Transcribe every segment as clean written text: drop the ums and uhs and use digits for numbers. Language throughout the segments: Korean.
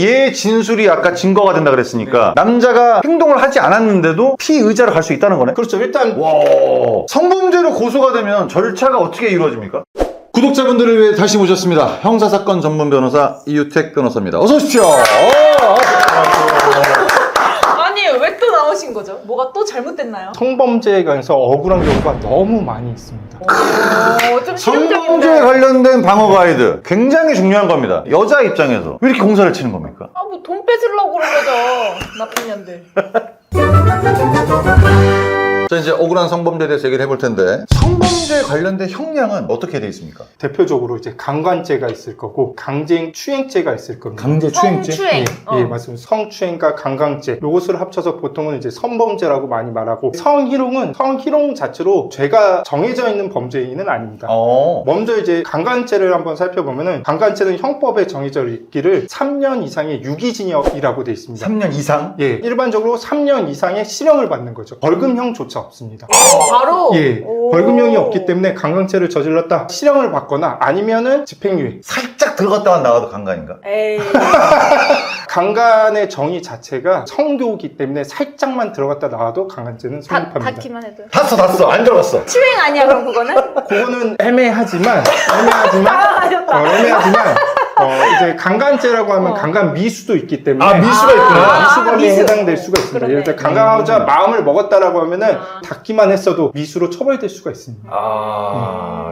얘 진술이 아까 증거가 된다 그랬으니까 남자가 행동을 하지 않았는데도 피의자로 갈 수 있다는 거네? 그렇죠. 일단 와, 성범죄로 고소가 되면 절차가 어떻게 이루어집니까? 구독자분들을 위해 다시 모셨습니다. 형사사건 전문 변호사 이유택 변호사입니다. 어서 오십시오. 아니 왜 또 나오신 거죠? 뭐가 또 잘못됐나요? 성범죄에 관해서 억울한 경우가 너무 많이 있습니다. 좀 성범죄에 실용적인데. 관련된 방어 가이드 굉장히 중요한 겁니다. 여자 입장에서 왜 이렇게 공사를 치는 겁니까? 뭐 돈 뺏으려고 그런 거죠. 나쁜 년들. 자, 이제 억울한 성범죄에 대해서 얘기를 해볼 텐데 성범죄에 관련된 형량은 어떻게 돼 있습니까? 대표적으로 이제 강간죄가 있을 거고 강제행 추행죄가 있을 겁니다. 강제 추행죄? 성추행. 예, 맞습니다. 성추행과 강간죄 요것을 합쳐서 보통은 이제 성범죄라고 많이 말하고 성희롱은 성희롱 자체로 죄가 정해져 있는 범죄는 아닙니다. 먼저 이제 강간죄를 한번 살펴보면은 강간죄는 형법에 정해져 있기를 3년 이상의 유기징역이라고 돼 있습니다. 3년 이상? 예, 일반적으로 3년 이상의 실형을 받는 거죠. 벌금형조차 없습니다. 바로. 예, 오. 벌금형이 없기 때문에 강간죄를 저질렀다 실형을 받거나 아니면은 집행유예. 살짝 들어갔다가 나와도 강간인가? 에이. 강간의 정의 자체가 성교이기 때문에 살짝만 들어갔다 나와도 강간죄는 성립합니다. 닿기만 해도. 닿았어 안 들어갔어. 추행 아니야 그럼 그거는? 그거는 애매하지만 이제 강간죄라고 하면 강간 미수도 있기 때문에 미수가 있구나. 미수범에 미수. 해당될 수가 있습니다. 그러네. 예를 들어 강간하고자 마음을 먹었다라고 하면은 닿기만 했어도 미수로 처벌될 수가 있습니다.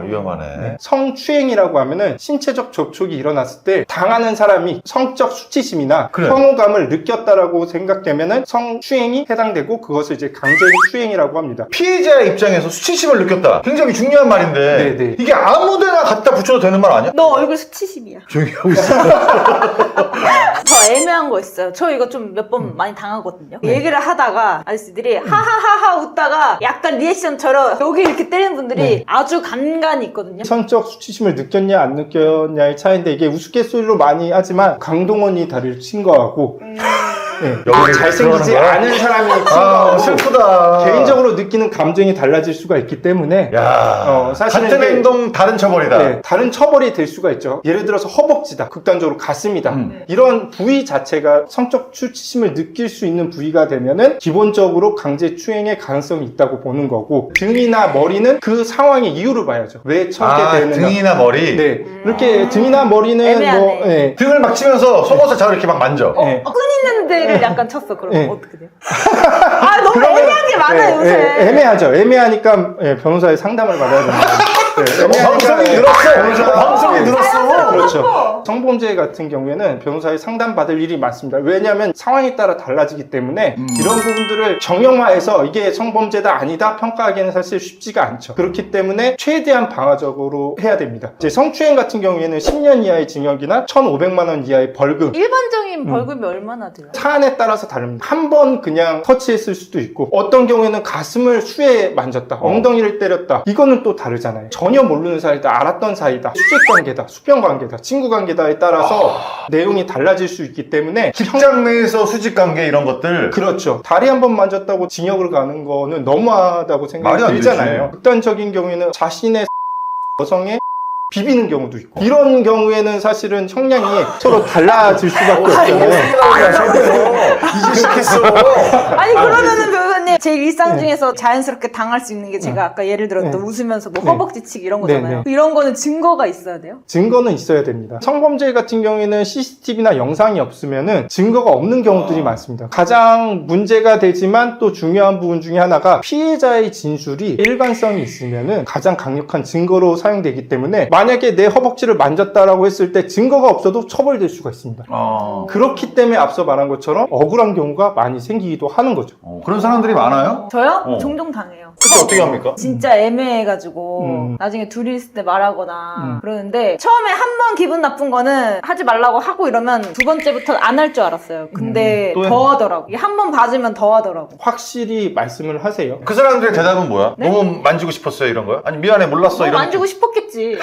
위험하네. 성추행이라고 하면은 신체적 접촉이 일어났을 때 당하는 사람이 성적 수치심이나 그래. 혐오감을 느꼈다라고 생각되면은 성추행이 해당되고 그것을 이제 강제행 추행이라고 합니다. 피해자의 입장에서 수치심을 느꼈다. 굉장히 중요한 말인데 네네. 이게 아무데나 갖다 붙여도 되는 말 아니야? 너 얼굴 수치심이야. 조용히 하고 있어. 더 애매한 거 있어요. 저 이거 좀 몇 번 많이 당하거든요. 얘기를 하다가 아저씨들이 하하하하 웃다가 약간 리액션처럼 여기 이렇게 때리는 분들이 아주 간간이 있거든요. 성적 수치심을 느꼈냐 안 느꼈냐의 차이인데 이게 우스갯소리로 많이 하지만 강동원이 다리를 친 거하고 여기를 잘생기지 들어가는 거야? 않은 사람이 친 거하고 슬프다. 개인적으로 느끼는 감정이 달라질 수가 있기 때문에 사실은 같은 이게 행동 다른 처벌이다. 네, 다른 처벌이 될 수가 있죠. 예를 들어서 허벅지다, 극단적으로 가슴이다. 이런 부위 자체가 성적 수치심을 느낄 수 있는 부위가 되면은 기본적으로 강제 추행의 가능성이 있다고 보는 거고 등이나 머리는 그 상황의 이유를 봐야죠. 왜 쳐게 되는가? 등이나 머리. 네, 이렇게 등이나 머리는 애매하네. 등을 막 치면서 속옷을 자꾸 이렇게 막 만져. 끈 있는 데를 약간 쳤어. 그럼 네. 어떻게 돼요? 너무 애매한 게 많아요 요새. 애매하죠. 애매하니까 변호사의 상담을 받아야 됩니다. 방송이 늘었어. 방송이 늘었어. 그렇죠. 성범죄 같은 경우에는 변호사의 상담 받을 일이 많습니다. 왜냐하면 상황에 따라 달라지기 때문에 이런 부분들을 정형화해서 이게 성범죄다 아니다 평가하기에는 사실 쉽지가 않죠. 그렇기 때문에 최대한 방어적으로 해야 됩니다. 이제 성추행 같은 경우에는 10년 이하의 징역이나 1,500만 원 이하의 벌금. 일반적인 벌금이 얼마나 돼요? 사안에 따라서 다릅니다. 한 번 그냥 터치했을 수도 있고 어떤 경우에는 가슴을 수에 만졌다, 엉덩이를 때렸다. 이거는 또 다르잖아요. 전혀 모르는 사이다, 알았던 사이다, 수직관계다, 수평관계다, 친구관계다에 따라서 내용이 달라질 수 있기 때문에 직장 내에서 수직관계 이런 것들. 그렇죠. 다리 한 번 만졌다고 징역을 가는 거는 너무하다고 생각이 말이 안 들잖아요. 극단적인 경우에는 자신의 여성의 비비는 경우도 있고 이런 경우에는 사실은 형량이 서로 달라질 수밖에 없잖아요. 이제 시작했어. 아니 그러면은 변호사님 제 일상 중에서 자연스럽게 당할 수 있는 게 제가 아까 예를 들었던 웃으면서 뭐 허벅지 치기 이런 거잖아요. 이런 거는 증거가 있어야 돼요? 증거는 있어야 됩니다. 성범죄 같은 경우에는 CCTV나 영상이 없으면은 증거가 없는 경우들이 많습니다. 가장 문제가 되지만 또 중요한 부분 중에 하나가 피해자의 진술이 일관성이 있으면은 가장 강력한 증거로 사용되기 때문에 만약에 내 허벅지를 만졌다라고 했을 때 증거가 없어도 처벌될 수가 있습니다. 그렇기 때문에 앞서 말한 것처럼 억울한 경우가 많이 생기기도 하는 거죠. 그런 사람들이 많아요? 저요? 종종 당해요. 그때 어떻게 합니까? 진짜 애매해가지고 나중에 둘이 있을 때 말하거나 그러는데 처음에 한 번 기분 나쁜 거는 하지 말라고 하고 이러면 두 번째부터 안 할 줄 알았어요. 근데 또 더 하더라고. 한 번 봐주면 더 하더라고. 확실히 말씀을 하세요. 그 사람들의 대답은 뭐야? 너무 만지고 싶었어요 이런 거야? 아니 미안해 몰랐어 이런. 만지고 싶었겠지.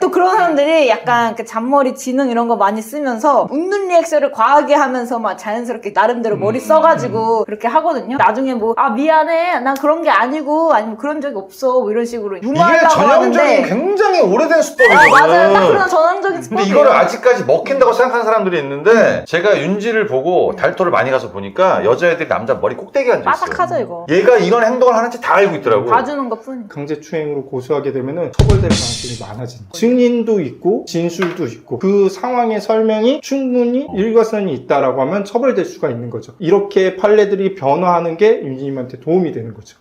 또 그런 사람들이 약간 그 잔머리, 지능 이런 거 많이 쓰면서 웃는 리액션을 과하게 하면서 막 자연스럽게 나름대로 머리 써가지고 그렇게 하거든요. 나중에 뭐, 아, 미안해. 난 그런 게 아니고, 아니면 그런 적이 없어. 뭐 이런 식으로 이게 유머하려고 전형적인 하는데. 굉장히 오래된 수법이거든. 맞아요. 딱 그런 전형적인 근데 스포츠예요. 이거를 아직까지 먹힌다고 생각하는 사람들이 있는데 제가 윤지를 보고 달토를 많이 가서 보니까 여자애들이 남자 머리 꼭대기에 앉아있어요. 빠삭하죠, 이거. 얘가 이런 행동을 하는지 다 알고 있더라고. 봐주는 것 뿐. 강제추행으로 고소하게 되면은 처벌될 가능성이 많아지는 거예요. 증인도 있고 진술도 있고 그 상황의 설명이 충분히 일관성이 있다라고 하면 처벌될 수가 있는 거죠. 이렇게 판례들이 변화하는 게 윤지님한테 도움이 되는 거죠.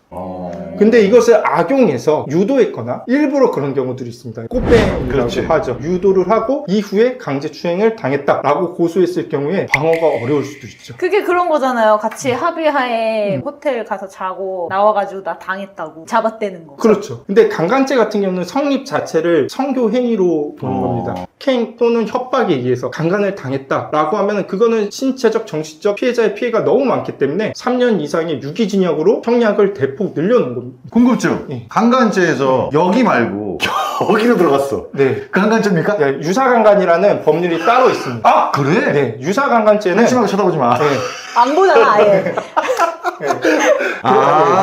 근데 이것을 악용해서 유도했거나 일부러 그런 경우들이 있습니다. 꽃뱀이라고 그렇지. 하죠. 유도를 하고 이후에 강제추행을 당했다라고 고소했을 경우에 방어가 어려울 수도 있죠. 그게 그런 거잖아요. 같이 합의하에 호텔 가서 자고 나와가지고 나 당했다고 잡아떼는 거. 그렇죠. 근데 강간죄 같은 경우는 성립 자체를 성교 행위로 보는 겁니다. 행 또는 협박에 의해서 강간을 당했다라고 하면 그거는 신체적, 정신적 피해자의 피해가 너무 많기 때문에 3년 이상의 유기징역으로 형량을 대폭 늘려놓은 겁니다. 궁금증. 예. 강간죄에서 여기 말고 여기로 들어갔어. 네. 그 강간죄입니까? 네, 유사강간이라는 법률이 따로 있습니다. 아 그래? 네, 유사강간죄는 한심하게 쳐다보지 마. 네, 안 보잖아, 아예.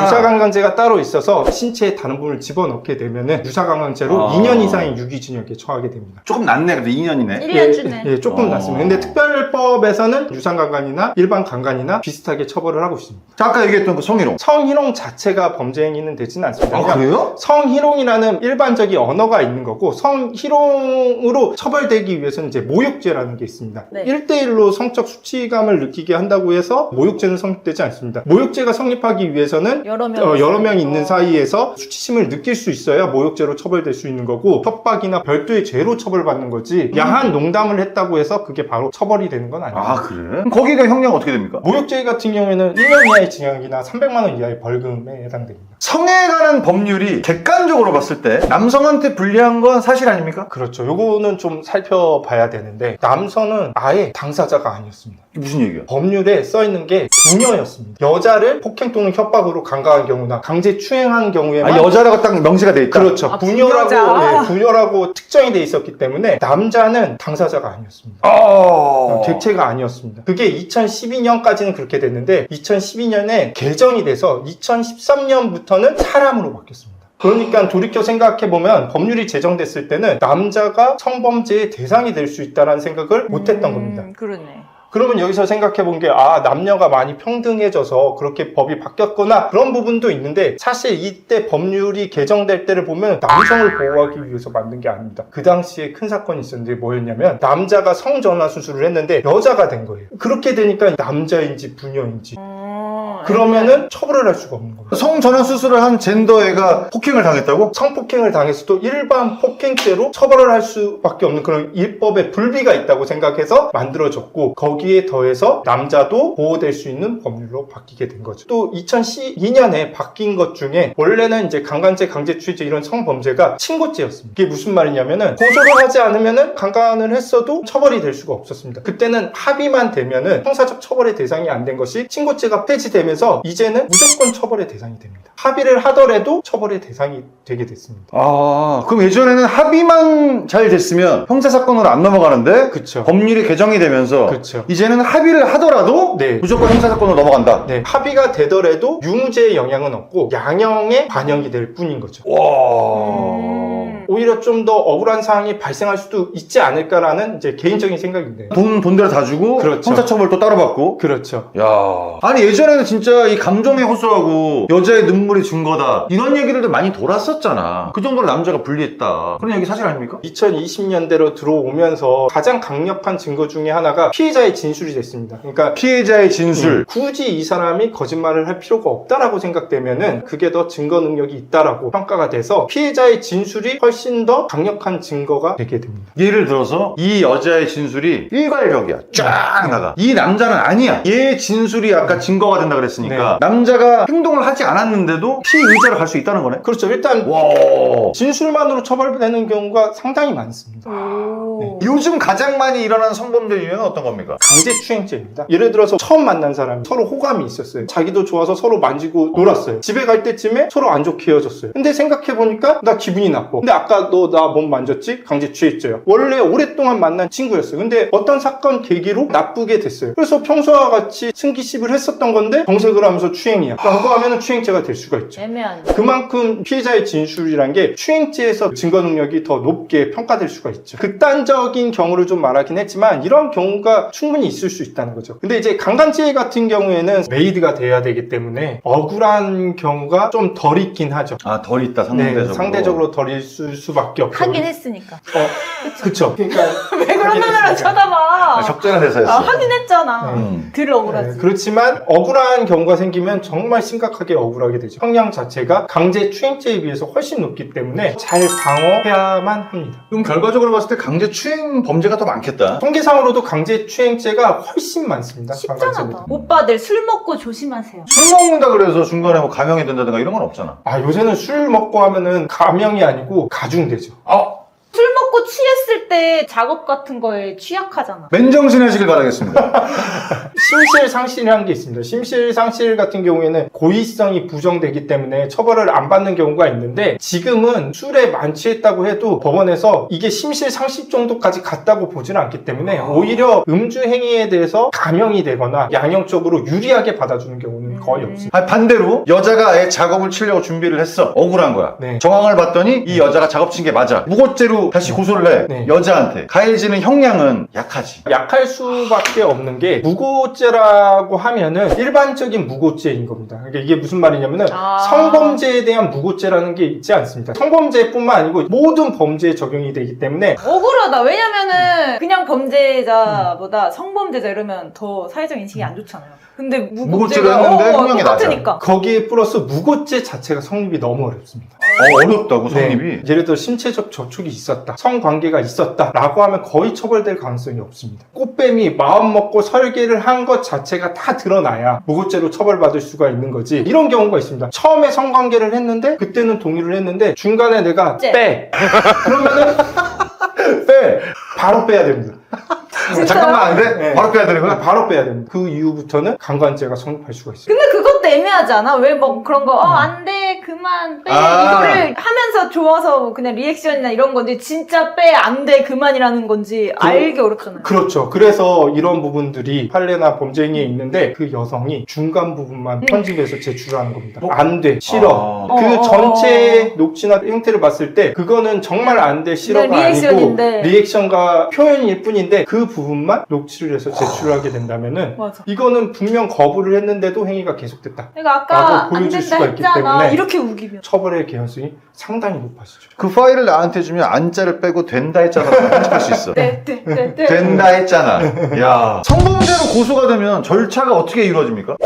유사강간죄가 따로 있어서 신체에 다른 부분을 집어넣게 되면은 유사강간죄로 2년 이상의 유기징역에 처하게 됩니다. 조금 낫네. 근데 2년이네. 1년 주네. 예, 조금 낫습니다. 근데 특별법에서는 유상강간이나 일반 강간이나 비슷하게 처벌을 하고 있습니다. 자, 아까 얘기했던 그 성희롱. 성희롱 자체가 범죄 행위는 되지는 않습니다. 아 그냥 그래요? 성희롱이라는 일반적인 언어가 있는 거고 성희롱으로 처벌되기 위해서는 이제 모욕죄라는 게 있습니다. 네. 1대1로 성적 수치감을 느끼게 한다고 해서 모욕죄는 성립되지 않습니다. 모욕죄가 성립하기 위해서는 여러 명. 여러 명 있는 사이에서 수치심을 느낄 수 있어야 모욕죄로 처벌될 수 있는 거고 협박이나 별도의 죄로 처벌받는 거지 야한 농담을 했다고 해서 그게 바로 처벌이 되는 건 아닙니다. 아 그래? 그럼 거기가 형량 어떻게 됩니까? 모욕죄 같은 경우에는 1년 이하의 징역이나 300만 원 이하의 벌금에 해당됩니다. 성에 관한 법률이 객관적으로 봤을 때 남성한테 불리한 건 사실 아닙니까? 그렇죠. 요거는 좀 살펴봐야 되는데 남성은 아예 당사자가 아니었습니다. 이게 무슨 얘기야? 법률에 써있는 게 부녀였습니다. 여자를 폭행 또는 협박으로 강간한 경우나 강제 추행한 경우에만 아 여자라고 딱 명시가 돼 있다? 그렇죠. 아, 부녀라고 부녀자. 부녀라고 특정이 돼 있었기 때문에 남자는 당사자가 아니었습니다. 객체가 아니었습니다. 그게 2012년까지는 그렇게 됐는데 2012년에 개정이 돼서 2013년부터는 사람으로 바뀌었습니다. 그러니까 돌이켜 생각해보면 법률이 제정됐을 때는 남자가 성범죄의 대상이 될 수 있다는 생각을 못했던 겁니다. 그러네. 그러면 여기서 생각해본 게 남녀가 많이 평등해져서 그렇게 법이 바뀌었거나 그런 부분도 있는데 사실 이때 법률이 개정될 때를 보면 남성을 보호하기 위해서 만든 게 아닙니다. 그 당시에 큰 사건이 있었는데 뭐였냐면 남자가 성전환 수술을 했는데 여자가 된 거예요. 그렇게 되니까 남자인지 부녀인지 그러면은 처벌을 할 수가 없는 겁니다. 성전환 수술을 한 젠더애가 폭행을 당했다고? 성폭행을 당했어도 일반 폭행죄로 처벌을 할 수밖에 없는 그런 일법의 불비가 있다고 생각해서 만들어졌고 거기에 더해서 남자도 보호될 수 있는 법률로 바뀌게 된 거죠. 또 2012년에 바뀐 것 중에 원래는 이제 강간죄, 강제추행죄 이런 성범죄가 친고죄였습니다. 이게 무슨 말이냐면은 고소를 하지 않으면은 강간을 했어도 처벌이 될 수가 없었습니다. 그때는 합의만 되면은 형사적 처벌의 대상이 안 된 것이 친고죄가 폐지되면서 이제는 무조건 처벌의 대상이 됩니다. 합의를 하더라도 처벌의 대상이 되게 됐습니다. 아 그럼 예전에는 합의만 잘 됐으면 형사사건으로 안 넘어가는데 그쵸. 법률이 개정이 되면서 그쵸. 이제는 합의를 하더라도 네. 무조건 형사사건으로 넘어간다. 네, 합의가 되더라도 유무죄의 영향은 없고 양형에 반영이 될 뿐인 거죠. 와. 오히려 좀 더 억울한 사항이 발생할 수도 있지 않을까라는 이제 개인적인 생각인데. 돈대로 다 주고 그렇죠. 형사처벌 또 따로 받고. 그렇죠. 야, 아니 예전에는 진짜 이 감정에 호소하고 여자의 눈물이 증거다 이런 얘기들도 많이 돌았었잖아. 그 정도로 남자가 불리했다. 그런 얘기 사실 아닙니까? 2020년대로 들어오면서 가장 강력한 증거 중에 하나가 피해자의 진술이 됐습니다. 그러니까 피해자의 진술. 굳이 이 사람이 거짓말을 할 필요가 없다라고 생각되면은 그게 더 증거 능력이 있다라고 평가가 돼서 피해자의 진술이 훨씬 더 강력한 증거가 되게 됩니다. 예를 들어서 이 여자의 진술이 일괄적이야. 쫙 나가. 이 남자는 아니야. 얘 진술이 아까 증거가 된다 그랬으니까 남자가 행동을 하지 않았는데도 피의자로 갈 수 있다는 거네. 그렇죠. 일단 와. 진술만으로 처벌되는 경우가 상당히 많습니다. 요즘 가장 많이 일어나는 성범죄 유형은 어떤 겁니까? 강제추행죄입니다. 예를 들어서 처음 만난 사람이 서로 호감이 있었어요. 자기도 좋아서 서로 만지고 놀았어요. 집에 갈 때쯤에 서로 안 좋게 헤어졌어요. 근데 생각해보니까 나 기분이 나빠. 근데 아까 너 나 몸 만졌지? 강제 취했죄요. 원래 오랫동안 만난 친구였어요. 근데 어떤 사건 계기로 나쁘게 됐어요. 그래서 평소와 같이 승기씹을 했었던 건데 정색을 하면서 추행이야. 라고 하면 추행죄가 될 수가 있죠. 애매한. 그만큼 피해자의 진술이란 게 추행죄에서 증거 능력이 더 높게 평가될 수가 있죠. 극단적인 경우를 좀 말하긴 했지만 이런 경우가 충분히 있을 수 있다는 거죠. 근데 이제 강간죄 같은 경우에는 메이드가 돼야 되기 때문에 억울한 경우가 좀 덜 있긴 하죠. 아, 덜 있다, 상대적으로. 네, 상대적으로 덜 있을 수밖에 없죠. 하긴 했으니까. 그쵸. 그러니까 왜 그런 눈으로 쳐다봐? 아, 적절한 대사였어. 하긴 했잖아. 음. 덜 억울하지. 그렇지만 억울한 경우가 생기면 정말 심각하게 억울하게 되죠. 형량 자체가 강제 추행죄에 비해서 훨씬 높기 때문에 잘 방어해야만 합니다. 그럼 결과적으로 봤을 때 강제 추행 범죄가 더 많겠다. 통계상으로도 강제 추행죄가 훨씬 많습니다. 쉽잖아. 강간죄보다. 오빠들 술 먹고 조심하세요. 술 먹는다 그래서 중간에 뭐 감형이 된다든가 이런 건 없잖아. 아, 요새는 술 먹고 하면은 감형이 아니고 가중되죠. 술 먹고 취했을 때 작업 같은 거에 취약하잖아. 맨정신하시길 바라겠습니다. 심실상실이라는 게 있습니다. 심실상실 같은 경우에는 고의성이 부정되기 때문에 처벌을 안 받는 경우가 있는데 지금은 술에 만취했다고 해도 법원에서 이게 심실상실 정도까지 갔다고 보지는 않기 때문에 오히려 음주 행위에 대해서 감형이 되거나 양형적으로 유리하게 받아주는 경우는 거의 없습니다. 아니, 반대로 여자가 아예 작업을 치려고 준비를 했어. 억울한 거야. 네. 정황을 봤더니 이 여자가 작업 친 게 맞아. 무고죄로 다시 고소를 해. 네. 여자한테. 가해지는 형량은 약하지. 약할 수밖에 없는 게 무고죄라고 하면은 일반적인 무고죄인 겁니다. 그러니까 이게 무슨 말이냐면은 성범죄에 대한 무고죄라는 게 있지 않습니다. 성범죄뿐만 아니고 모든 범죄에 적용이 되기 때문에 억울하다. 왜냐면은 그냥 범죄자보다 성범죄자 이러면 더 사회적 인식이 안 좋잖아요. 근데 무고죄로 했는데 형량이 낮아. 똑같으니까. 거기에 플러스 무고죄 자체가 성립이 너무 어렵습니다. 어렵다고 성립이. 네. 예를 들어 신체적 접촉이 있었다, 성관계가 있었다 라고 하면 거의 처벌될 가능성이 없습니다. 꽃뱀이 마음 먹고 설계를 한 것 자체가 다 드러나야 무고죄로 처벌받을 수가 있는 거지. 이런 경우가 있습니다. 처음에 성관계를 했는데 그때는 동의를 했는데 중간에 내가 빼 그러면은 빼 바로 빼야 됩니다. 잠깐만 안 돼? 네. 바로 빼야 되는 거야? 바로 빼야 됩니다. 그 이후부터는 강간죄가 성립할 수가 있어요. 근데 그것도 애매하지 않아? 왜 뭐 그런 거, 안 돼, 그만, 빼. 아. 이거를 하면서 좋아서 그냥 리액션이나 이런 건지, 진짜 빼, 안 돼, 그만이라는 건지 알기 어렵잖아요. 그렇죠. 그래서 이런 부분들이 판례나 범죄 행위에 있는데 그 여성이 중간 부분만 편집해서 제출하는 겁니다. 안 돼, 싫어. 그 전체 녹취나 형태를 봤을 때 그거는 정말 안 돼, 싫어가 네, 리액션인데. 아니고 리액션과 표현일 뿐인데 그 부분만 녹취를 해서 제출하게 된다면은 맞아. 이거는 분명 거부를 했는데도 행위가 계속됐다. 내가 아까 라고 안 보여줄 된다 수가 있기 했잖아. 때문에 이렇게 우기면. 처벌의 개연성이 상당히 높아지죠. 그 파일을 나한테 주면 안자를 빼고 된다 했잖아. 편집할 수 있어. 네. 된다 했잖아. 야. 성범죄로 고소가 되면 절차가 어떻게 이루어집니까?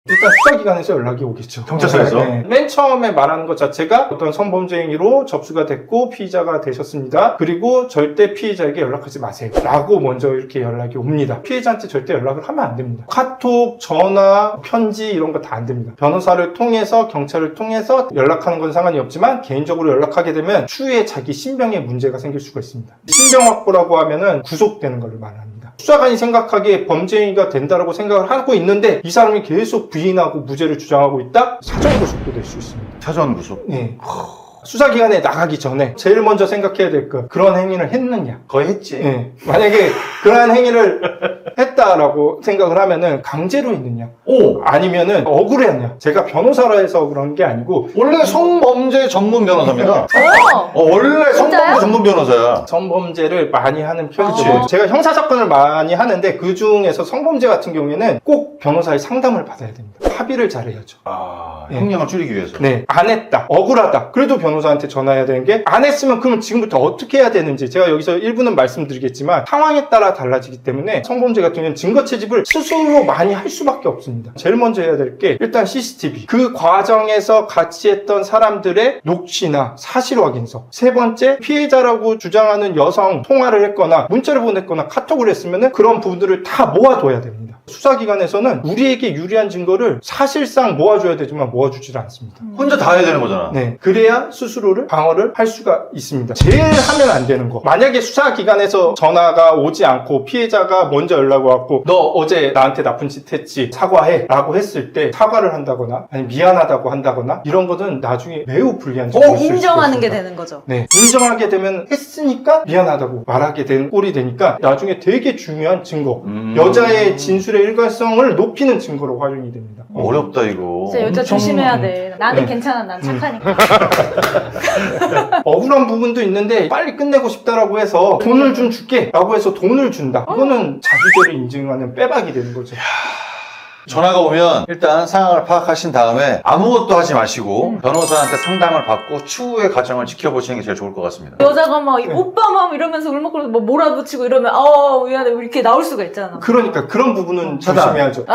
일단 수사기관에서 연락이 오겠죠. 경찰서에서? 네. 맨 처음에 말하는 것 자체가 어떤 성범죄 행위로 접수가 됐고 피의자가 되셨습니다. 그리고 절대 피의자에게 연락하지 마세요. 라고 먼저 이렇게 연락이 옵니다. 피해자한테 절대 연락을 하면 안 됩니다. 카톡, 전화, 편지 이런 거 다 안 됩니다. 변호사를 통해서 경찰을 통해서 연락하는 건 상관이 없지만 개인적으로 연락하게 되면 추후에 자기 신병에 문제가 생길 수가 있습니다. 신병 확보라고 하면은 구속되는 걸 말합니다. 수사관이 생각하기에 범죄 행위가 된다라고 생각을 하고 있는데 이 사람이 계속 부인하고 무죄를 주장하고 있다? 사전구속도 될 수 있습니다. 사전 구속. 네. 수사기관에 나가기 전에 제일 먼저 생각해야 될 거 그런 행위를 했느냐. 거의 했지. 네. 만약에 그러한 행위를 했다라고 생각을 하면은 강제로 했느냐. 오! 아니면은 억울했냐. 제가 변호사라 해서 그런 게 아니고 원래 성범죄 전문 변호사입니다. 원래 진짜요? 성범죄 전문 변호사야. 성범죄를 많이 하는 편이죠. 그치. 제가 형사사건을 많이 하는데 그 중에서 성범죄 같은 경우에는 꼭 변호사의 상담을 받아야 됩니다. 합의를 잘해야죠. 아, 네. 형량을 줄이기 위해서. 네, 안 했다. 억울하다. 그래도 변호사한테 전화해야 되는 게 안 했으면 그럼 지금부터 어떻게 해야 되는지 제가 여기서 일부는 말씀드리겠지만 상황에 따라 달라지기 때문에 성범죄 같은 경우는 증거 채집을 스스로 많이 할 수밖에 없습니다. 제일 먼저 해야 될 게 일단 CCTV. 그 과정에서 같이 했던 사람들의 녹취나 사실 확인서. 세 번째, 피해자라고 주장하는 여성 통화를 했거나 문자를 보냈거나 카톡을 했으면 그런 부분들을 다 모아둬야 됩니다. 수사기관에서는 우리에게 유리한 증거를 사실상 모아줘야 되지만 모아주질 않습니다. 혼자 다 해야 되는 거잖아. 네, 그래야 스스로를 방어를 할 수가 있습니다. 제일 하면 안 되는 거. 만약에 수사기관에서 전화가 오지 않고 피해자가 먼저 연락 왔고 너 어제 나한테 나쁜 짓 했지 사과해 라고 했을 때 사과를 한다거나 아니 미안하다고 한다거나 이런 것은 나중에 매우 불리한 점이 있을 수가 인정하는 게 있습니다. 되는 거죠. 네, 인정하게 되면 했으니까 미안하다고 말하게 되는 꼴이 되니까 나중에 되게 중요한 증거, 여자의 진술의 일관성을 높이는 증거로 활용이 됩니다. 어렵다 이거. 진짜 여자 엄청- 조심해야 돼. 나는 네. 괜찮아. 난 착하니까. 억울한 부분도 있는데 빨리 끝내고 싶다라고 해서 돈을 좀 줄게 라고 해서 돈을 준다. 그거는 자기 죄를 인증하는 빼박이 되는 거죠. 전화가 오면 일단 상황을 파악하신 다음에 아무것도 하지 마시고 변호사한테 상담을 받고 추후의 과정을 지켜보시는 게 제일 좋을 것 같습니다. 여자가 막 오빠 막 이러면서 울먹거리고 뭐 몰아붙이고 이러면 미안해 이렇게 나올 수가 있잖아. 그러니까 그런 부분은 차단. 조심해야죠.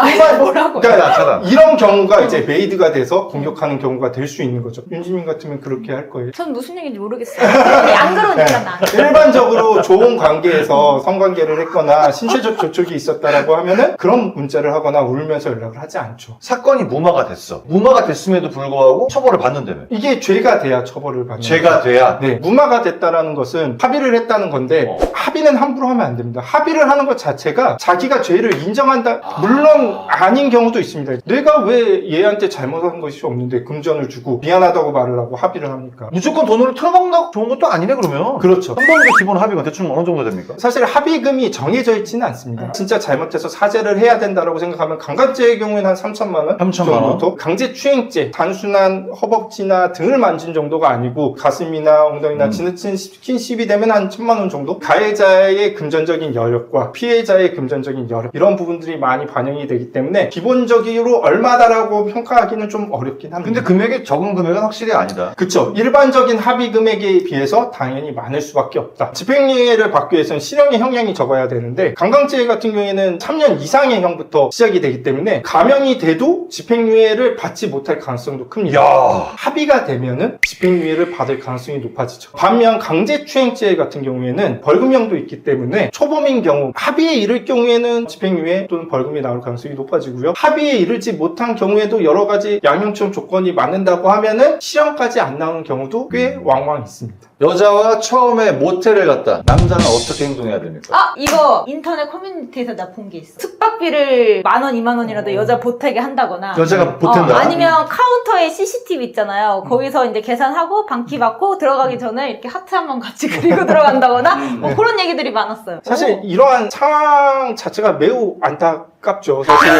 뭐라고? 그러니까 차단. 이런 경우가 이제 메이드가 돼서 공격하는 경우가 될 수 있는 거죠. 윤지민 같으면 그렇게 할 거예요. 전 무슨 얘기인지 모르겠어요. 안 그러니까 나. 일반적으로 좋은 관계에서 성관계를 했거나 신체적 접촉이 있었다라고 하면은 그런 문자를 하거나 울면서 연락을 하지 않죠. 사건이 무마가 됐어. 무마가 됐음에도 불구하고 처벌을 받는다며. 이게 죄가 돼야 처벌을 받는 죄가 돼야. 네, 무마가 됐다라는 것은 합의를 했다는 건데 합의는 함부로 하면 안 됩니다. 합의를 하는 것 자체가 자기가 죄를 인정한다. 물론 아닌 경우도 있습니다. 내가 왜 얘한테 잘못한 것이 없는데 금전을 주고 미안하다고 말을 하고 합의를 합니까? 무조건 돈으로 틀어먹는다고 좋은 것도 아니네 그러면. 그렇죠. 한 번의 기본 합의가 대충 어느 정도 됩니까? 사실 합의금이 정해져 있지는 않습니다. 진짜 잘못해서 사죄를 해야 된다라고 생각하면 강간죄의 경우에는 한 3천만 원 3천만 원? 정도. 강제추행죄, 단순한 허벅지나 등을 만진 정도가 아니고 가슴이나 엉덩이나 지나친 스킨십이 되면 한 1,000만 원 정도. 가해자의 금전적인 여력과 피해자의 금전적인 여력 이런 부분들이 많이 반영이 되기 때문에 기본적으로 얼마다라고 평가하기는 좀 어렵긴 합니다. 근데 금액이 적은 금액은 확실히 아니다. 그쵸. 일반적인 합의 금액에 비해서 당연히 많을 수밖에 없다. 집행유예를 받기 위해서는 실형의 형량이 적어야 되는데 강간죄 같은 경우에는 3년 이상의 형부터 시작이 되기 때문에 감형이 돼도 집행유예를 받지 못할 가능성도 큽니다. 야. 합의가 되면은 집행유예를 받을 가능성이 높아지죠. 반면 강제추행죄 같은 경우에는 벌금형도 있기 때문에 초범인 경우 합의에 이를 경우에는 집행유예 또는 벌금이 나올 가능성이 높아지고요. 합의에 이르지 못한 경우에도 여러 가지 양형처럼 조건이 맞는다고 하면은 실형까지 안 나오는 경우도 꽤 왕왕 있습니다. 여자와 처음에 모텔을 갔다. 남자는 어떻게 행동해야 됩니까? 이거 인터넷 커뮤니티에서 나 본 게 있어. 숙박비를 10,000원, 20,000원이라도 여자 보태게 한다거나. 여자가 보탠다. 아니면 카운터에 CCTV 있잖아요. 거기서 이제 계산하고 방키 받고 들어가기 전에 이렇게 하트 한 번 같이 그리고 들어간다거나 뭐 그런 얘기들이 많았어요. 사실 이러한 상황 자체가 매우 안타깝죠. 사실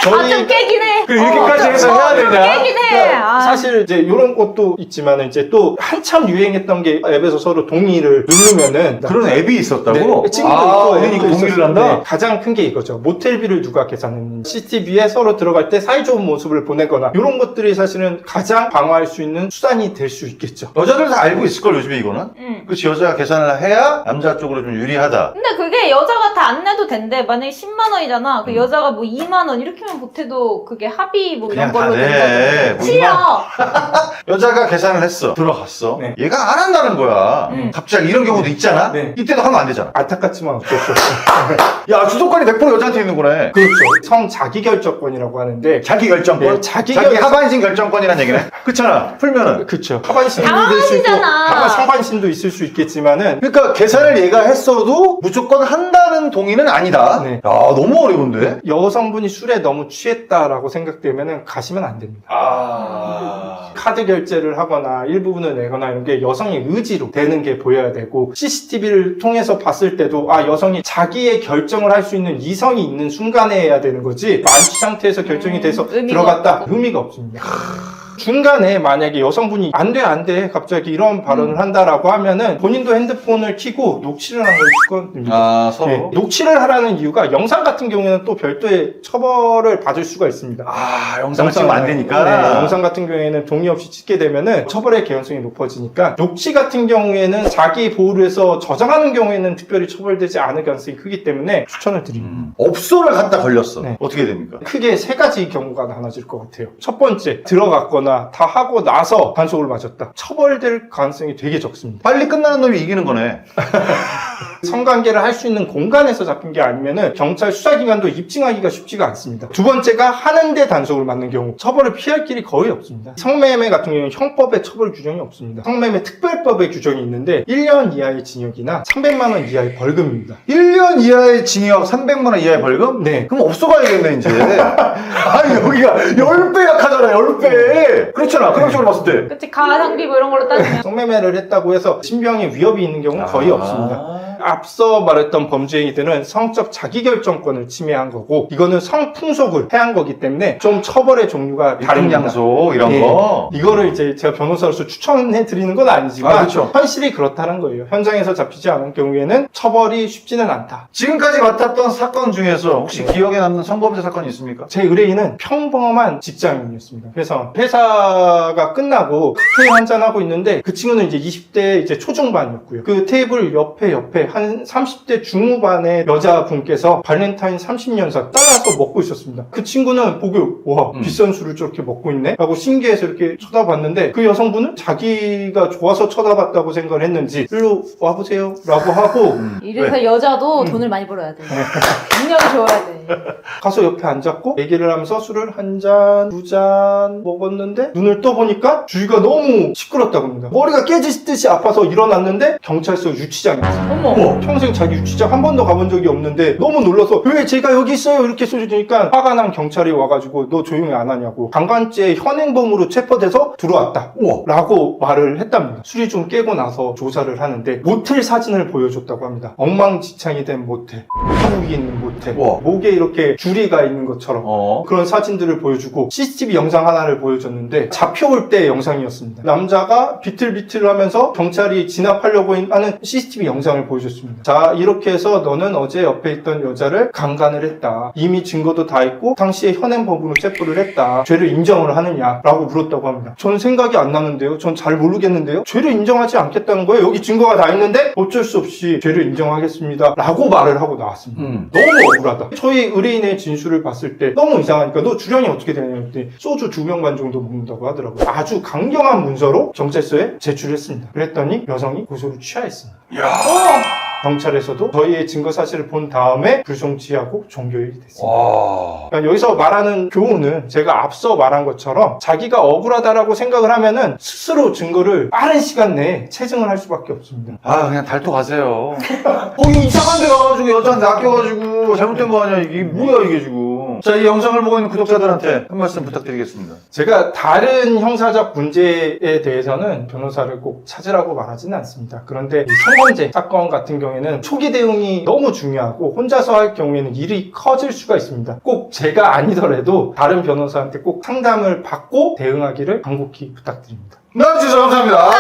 좀 깨긴 해. 그 이렇게까지 해서 해야 좀 되냐? 깨긴 해. 그러니까 사실 이제 이런 것도 있지만 이제 또 한참 유행했던 게 앱에서 서로 동의를 누르면은 그런 앱이 있었다고? 네, 친구도 있고 우리는 이거 동의를 한다? 네, 가장 큰 게 이거죠. 모텔비를 누가 계산했는지 CCTV에 서로 들어갈 때 사이좋은 모습을 보내거나 이런 것들이 사실은 가장 방어할 수 있는 수단이 될 수 있겠죠. 여자들 다 알고 있을걸 요즘에 이거는? 그치 여자가 계산을 해야 남자 쪽으로 좀 유리하다. 근데 그게 여자가 다 안 내도 된대. 만약에 10만 원이잖아. 그 여자가 뭐 2만 원 이렇게만 보태도 그게 합의 뭐 이런 그냥 다 걸로 내. 된다고. 뭐 치여. 여자가 계산을 했어. 들어갔어. 네. 얘가 안 한다는 거야. 갑자기 이런 경우도 있잖아? 네. 이때도 하면 안 되잖아. 안타깝지만 어쩔 수 없어요. 야 주도권이 100% 여자한테 있는 거네. 그렇죠. 성 자기결정권이라고 하는데 자기 결정권. 네, 자기 하반신 결정권이라는 얘기네. 그렇잖아. 풀면은. 그렇죠. 하반신도 될 수 있고 당황하시잖아. 상반신도 있을 수 있겠지만은 그러니까 계산을 얘가 했어도 무조건 한다는 동의는 아니다. 네. 야 너무 어려운데? 여성분이 술에 너무 취했다라고 생각되면은 가시면 안 됩니다. 카드 결제를 하거나 일부분을 내거나 이런 게 여성의 의지로 되는 게 보여야 되고 CCTV를 통해서 봤을 때도 여성이 자기의 결정을 할 수 있는 이성이 있는 순간에 해야 되는 거지 만취 상태에서 결정이 돼서 의미가 들어갔다 없다고. 의미가 없습니다. 중간에 만약에 여성분이 안 돼 갑자기 이런 발언을 한다라고 하면은 본인도 핸드폰을 켜고 녹취를 한 걸 추천드립니다. 서로. 네, 녹취를 하라는 이유가 영상 같은 경우에는 또 별도의 처벌을 받을 수가 있습니다. 영상을 찍으면 안 되니까. 네, 영상 같은 경우에는 동의 없이 찍게 되면은 처벌의 개연성이 높아지니까 녹취 같은 경우에는 자기 보호를 해서 저장하는 경우에는 특별히 처벌되지 않을 가능성이 크기 때문에 추천을 드립니다. 업소를 갖다 걸렸어. 네. 어떻게 됩니까? 크게 세 가지 경우가 나눠질 것 같아요. 첫 번째, 들어갔거나 다 하고 나서 단속을 맞았다. 처벌될 가능성이 되게 적습니다. 빨리 끝나는 놈이 이기는 거네. 성관계를 할 수 있는 공간에서 잡힌 게 아니면은 경찰 수사기관도 입증하기가 쉽지가 않습니다. 두 번째가 하는데 단속을 맞는 경우 처벌을 피할 길이 거의 없습니다. 성매매 같은 경우는 형법에 처벌 규정이 없습니다. 성매매 특별법에 규정이 있는데 1년 이하의 징역이나 300만 원 이하의 벌금입니다. 1년 이하의 징역, 300만 원 이하의 벌금? 네. 그럼 없어가야겠네, 이제. 아니, 여기가 10배 약하잖아, 10배. 그렇잖아, 그런 식으로 봤을 때. 그치, 가상비 뭐 이런 걸로 따지면. 성매매를 했다고 해서 신병에 위협이 있는 경우는 거의 없습니다. 앞서 말했던 범죄행위들은 성적 자기결정권을 침해한 거고 이거는 성풍속을 해한 거기 때문에 좀 처벌의 종류가 다릅니다. 양소 이런 예. 거. 이거를 이제 제가 변호사로서 추천해 드리는 건 아니지만 그렇죠. 현실이 그렇다는 거예요. 현장에서 잡히지 않은 경우에는 처벌이 쉽지는 않다. 지금까지 맡았던 사건 중에서 혹시 기억에 남는 성범죄 사건이 있습니까? 제 의뢰인은 평범한 직장인이었습니다. 그래서 회사가 끝나고 칵테일 한잔 하고 있는데 그 친구는 이제 20대 이제 초중반이었고요. 그 테이블 옆에 한 30대 중후반의 여자분께서 발렌타인 30년사 잘라서 먹고 있었습니다. 그 친구는 보고 와 비싼 술을 저렇게 먹고 있네? 라고 신기해서 이렇게 쳐다봤는데 그 여성분은 자기가 좋아서 쳐다봤다고 생각을 했는지 일로 와보세요 라고 하고 이래서 여자도 돈을 많이 벌어야 돼. 능력이 좋아야 돼. 가서 옆에 앉았고 얘기를 하면서 술을 한 잔, 두 잔 먹었는데 눈을 떠보니까 주위가 너무 시끄럽다고 합니다. 머리가 깨지듯이 아파서 일어났는데 경찰서 유치장이었어요. 어머. 평생 자기 유치장 한 번도 가본 적이 없는데 너무 놀라서 왜 제가 여기 있어요 이렇게 소리 지르니까 화가 난 경찰이 와가지고 너 조용히 안 하냐고 강간죄 현행범으로 체포돼서 들어왔다 라고 말을 했답니다. 술이 좀 깨고 나서 조사를 하는데 모텔 사진을 보여줬다고 합니다. 엉망지창이 된 모텔, 한국이 있는 모텔, 목에 이렇게 줄이가 있는 것처럼 그런 사진들을 보여주고 CCTV 영상 하나를 보여줬는데 잡혀올 때 영상이었습니다. 남자가 비틀비틀하면서 경찰이 진압하려고 하는 CCTV 영상을 보여줬습니다. 자, 이렇게 해서 너는 어제 옆에 있던 여자를 강간을 했다. 이미 증거도 다 있고 당시에 현행법으로 체포를 했다. 죄를 인정을 하느냐? 라고 물었다고 합니다. 전 생각이 안 나는데요. 전 잘 모르겠는데요. 죄를 인정하지 않겠다는 거예요. 여기 증거가 다 있는데 어쩔 수 없이 죄를 인정하겠습니다. 라고 말을 하고 나왔습니다. 너무 억울하다. 저희 의뢰인의 진술을 봤을 때 너무 이상하니까 너 주량이 어떻게 되냐 했더니 소주 2병 반 정도 먹는다고 하더라고요. 아주 강경한 문서로 경찰서에 제출했습니다. 그랬더니 여성이 고소를 취하했습니다. 경찰에서도 저희의 증거 사실을 본 다음에 불송치하고 종결이 됐습니다. 그러니까 여기서 말하는 교훈은 제가 앞서 말한 것처럼 자기가 억울하다라고 생각을 하면은 스스로 증거를 빠른 시간 내에 체증을 할 수밖에 없습니다. 그냥 달토 가세요. 거기 이상한 데 가가지고 여자한테 아껴가지고 잘못된 거 아니야. 이게 뭐야 이게 지금. 자, 이 영상을 보고 있는 구독자들한테 한 말씀 부탁드리겠습니다. 제가 다른 형사적 문제에 대해서는 변호사를 꼭 찾으라고 말하지는 않습니다. 그런데 이 성범죄 사건 같은 경우에는 초기 대응이 너무 중요하고 혼자서 할 경우에는 일이 커질 수가 있습니다. 꼭 제가 아니더라도 다른 변호사한테 꼭 상담을 받고 대응하기를 간곡히 부탁드립니다. 나와주셔서 감사합니다.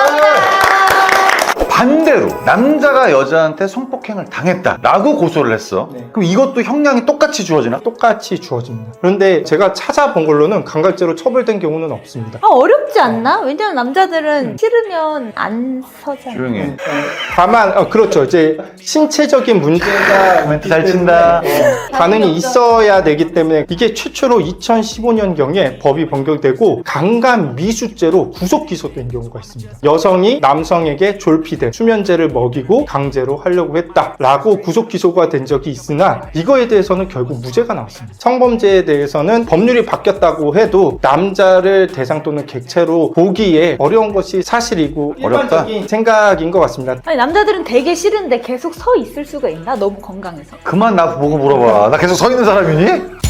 반대로 남자가 여자한테 성폭행을 당했다라고 고소를 했어. 네. 그럼 이것도 형량이 똑같이 주어지나? 똑같이 주어집니다. 그런데 제가 찾아본 걸로는 강간죄로 처벌된 경우는 없습니다. 어렵지 않나? 왜냐면 남자들은 싫으면 안 서잖아. 조용히 해. 다만 그렇죠. 이제 신체적인 문제가 멘트 잘 친다. 반응이 있어야 되기 때문에 이게 최초로 2015년경에 법이 변경되고 강간 미수죄로 구속 기소된 경우가 있습니다. 여성이 남성에게 졸피된 수면제를 먹이고 강제로 하려고 했다라고 구속 기소가 된 적이 있으나 이거에 대해서는 결국 무죄가 나왔습니다. 성범죄에 대해서는 법률이 바뀌었다고 해도 남자를 대상 또는 객체로 보기에 어려운 것이 사실이고 어렵다? 일반적인 생각인 것 같습니다. 아니, 남자들은 되게 싫은데 계속 서 있을 수가 있나? 너무 건강해서. 그만 나 보고 물어봐. 나 계속 서 있는 사람이니?